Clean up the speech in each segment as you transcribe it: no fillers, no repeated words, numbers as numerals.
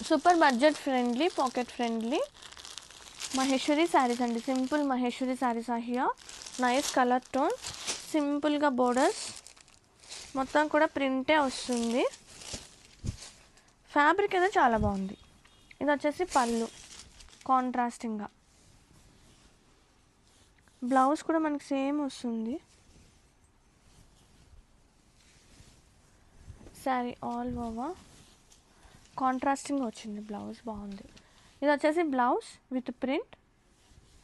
Super budget friendly, pocket friendly Maheshwari saris అండి. Simple Maheshwari saris are here. Nice colour tone, సింపుల్గా borders, మొత్తం కూడా ప్రింటే వస్తుంది. ఫ్యాబ్రిక్ అయితే చాలా బాగుంది. ఇది వచ్చేసి పళ్ళు కాంట్రాస్టింగ్గా. బ్లౌజ్ కూడా మనకి సేమ్ వస్తుంది. శారీ ఆల్ ఓవర్ కాంట్రాస్టింగ్ వచ్చింది, బ్లౌజ్ బాగుంది. ఇది వచ్చేసి బ్లౌజ్ విత్ ప్రింట్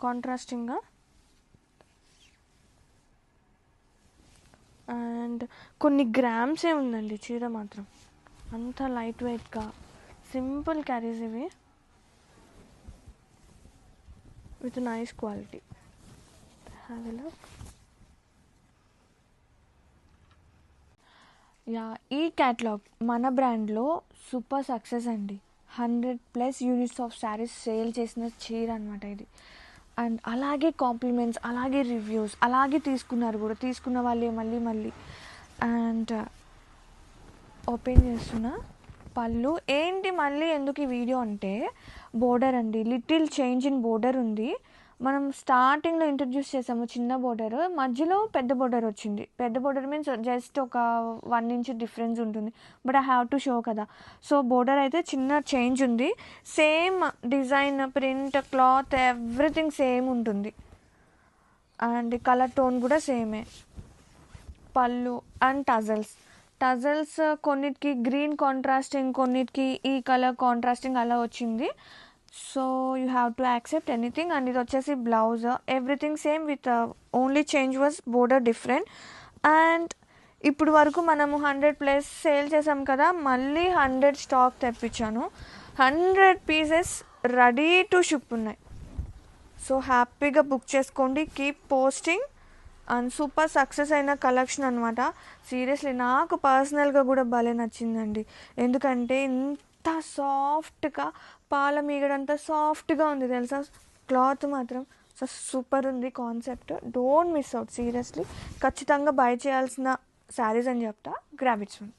కాంట్రాస్టింగ్గా. అండ్ కొన్ని గ్రామ్సే ఉందండి చీర మాత్రం, అంత లైట్ వెయిట్గా సింపుల్ క్యారీస్ ఇవి with nice quality. Have a look. Yeah, ఈ క్యాటలాగ్ మన బ్రాండ్లో సూపర్ సక్సెస్ అండి. 100+ యూనిట్స్ ఆఫ్ శారీస్ సేల్ చేసిన చీర అనమాట ఇది. అండ్ అలాగే కాంప్లిమెంట్స్, అలాగే రివ్యూస్, అలాగే తీసుకున్నారు కూడా, తీసుకున్న వాళ్ళే మళ్ళీ. అండ్ ఓపెన్ చేస్తున్నా. పళ్ళు ఏంటి మళ్ళీ ఎందుకు ఈ వీడియో అంటే, బోర్డర్ అండి, లిటిల్ చేంజ్ ఇన్ బోర్డర్ ఉంది. మనం స్టార్టింగ్లో ఇంట్రడ్యూస్ చేసాము చిన్న బోర్డర్, మధ్యలో పెద్ద బోర్డర్ వచ్చింది. పెద్ద బోర్డర్ మీన్స్ జస్ట్ ఒక 1 ఇంచ్ డిఫరెన్స్ ఉంటుంది, but I have to show కదా. సో బోర్డర్ అయితే చిన్న చేంజ్ ఉంది. Same design, print, cloth, everything same ఉంటుంది. అండ్ కలర్ టోన్ కూడా సేమే. పళ్ళు అండ్ టజల్స్ కొన్నిటికి గ్రీన్ కాంట్రాస్టింగ్, కొన్నిటికి ఈ కలర్ కాంట్రాస్టింగ్ అలా వచ్చింది. So you have to accept anything. And ఇది వచ్చేసి blouse, everything same with only change was border different. And ఇప్పుడు వరకు మనము 100+ సేల్ చేసాం కదా, మళ్ళీ 100 స్టాక్ తెప్పించాను. 100 పీసెస్ రెడీ టు షిప్ ఉన్నాయి. సో హ్యాపీగా బుక్ చేసుకోండి, keep posting. And super success అయిన కలెక్షన్ అనమాట. సీరియస్లీ నాకు పర్సనల్గా కూడా భలే నచ్చిందండి. ఎందుకంటే ఇంత సాఫ్ట్గా, పాల మీగడంతా సాఫ్ట్గా ఉంది తెలుసా. క్లాత్ మాత్రం సూపర్ ఉంది. Concept don't miss out, seriously ఖచ్చితంగా బై చేయాల్సిన శారీస్ అని చెప్తా. Grab its one.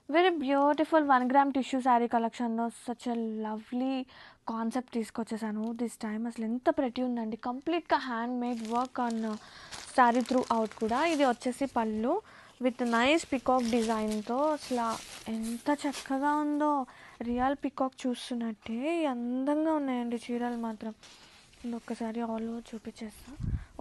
Very beautiful 1 gram tissue sari కలెక్షన్లో సచ్ ఎ లవ్లీ కాన్సెప్ట్ తీసుకొచ్చేసాను దిస్ టైమ్. అసలు ఎంత ప్రెటీ ఉందండి, కంప్లీట్గా hand made work on sari throughout కూడా. ఇది వచ్చేసి పళ్ళు విత్ నైస్ పికాక్ డిజైన్తో, అసలు ఎంత చక్కగా ఉందో, రియల్ పికాక్ చూస్తున్నట్టే అందంగా ఉన్నాయండి చీరలు మాత్రం. ఒక్కసారి ఆల్ ఓవర్ చూపించేస్తా.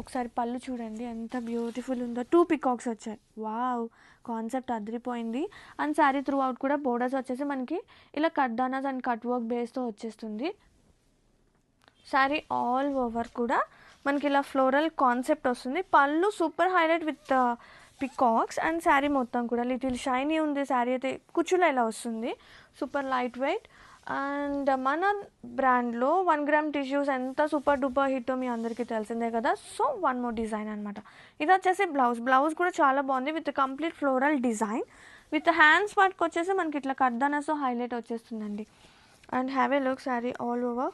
ఒకసారి పళ్ళు చూడండి ఎంత బ్యూటిఫుల్ ఉందో. 2 పికాక్స్ వచ్చాయి. వావ్, కాన్సెప్ట్ అదిరిపోయింది. అండ్ శారీ త్రూ అవుట్ కూడా బోర్డర్స్ వచ్చేసి మనకి ఇలా కట్ దానాస్ అండ్ కట్ వర్క్ బేస్తో వచ్చేస్తుంది. శారీ ఆల్ ఓవర్ కూడా మనకి ఇలా ఫ్లోరల్ కాన్సెప్ట్ వస్తుంది. పళ్ళు super highlight with peacocks. And sari మొత్తం కూడా లిటిల్ షైనీ ఉంది. శారీ అయితే కుచ్చులో ఇలా వస్తుంది, సూపర్ లైట్ వెయిట్. అండ్ మన బ్రాండ్లో 1 గ్రామ్ టిష్యూస్ ఎంత సూపర్ డూపర్ హిట్టో మీ అందరికీ తెలిసిందే కదా. సో 1 మోర్ డిజైన్ అనమాట. ఇది వచ్చేసి బ్లౌజ్ కూడా చాలా బాగుంది with complete floral design. With hands పార్ట్కి వచ్చేసి మనకి ఇట్లా కడ్దానాతో హైలైట్ వచ్చేస్తుందండి. And have a look, sari all over